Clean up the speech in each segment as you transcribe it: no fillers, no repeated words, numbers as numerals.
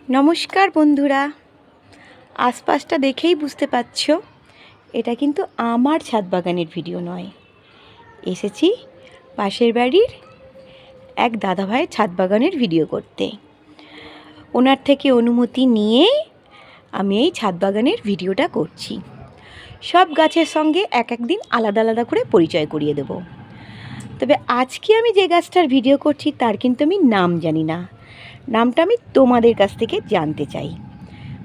নমস্কার বন্ধুরা, আশপাশটা দেখেই বুঝতে পারছো এটা কিন্তু আমার ছাদ বাগানের ভিডিও নয়। এসেছি পাশের বাড়ির এক দাদাভাইয়ের ছাদ বাগানের ভিডিও করতে। ওনার থেকে অনুমতি নিয়ে আমি এই ছাদ বাগানের ভিডিওটা করছি। সব গাছের সঙ্গে এক একদিন আলাদা আলাদা করে পরিচয় করিয়ে দেব। তবে আজকে আমি যে গাছটার ভিডিও করছি তার কিন্তু আমি নাম জানি না। নামটা আমি তোমাদের কাছ থেকে জানতে চাই।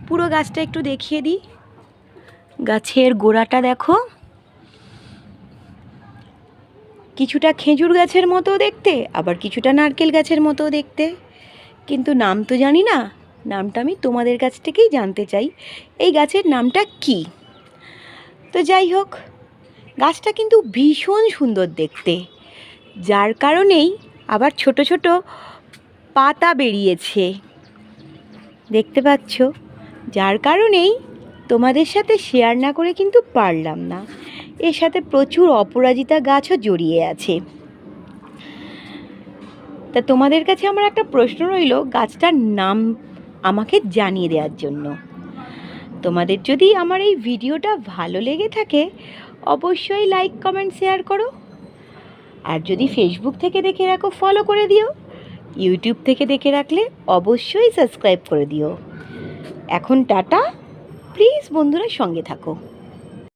পুরো গাছটা একটু দেখিয়ে দিই। গাছের গোড়াটা দেখো, কিছুটা খেজুর গাছের মতো দেখতে, আবার কিছুটা নারকেল গাছের মতো দেখতে, কিন্তু নাম তো জানি না। নামটা আমি তোমাদের কাছ থেকেই জানতে চাই, এই গাছের নামটা কি। তো যাই হোক, গাছটা কিন্তু ভীষণ সুন্দর দেখতে, যার কারণেই আবার ছোট ছোট পাতা বেরিয়েছে, দেখতে পাচ্ছ। যার কারণেই তোমাদের সাথে শেয়ার না করে কিন্তু পারলাম না। এর সাথে প্রচুর অপরাজিতা গাছও জড়িয়ে আছে। তা তোমাদের কাছে আমার একটা প্রশ্ন রইল, গাছটার নাম আমাকে জানিয়ে দেওয়ার জন্য। তোমাদের যদি আমার এই ভিডিওটা ভালো লেগে থাকে অবশ্যই লাইক, কমেন্ট, শেয়ার করো। আর যদি ফেসবুক থেকে দেখে রাখো ফলো করে দিও। ইউটিউব থেকে দেখে রাখলে অবশ্যই সাবস্ক্রাইব করে দিও। এখন টাটা, প্লিজ বন্ধুরা সঙ্গে থাকো।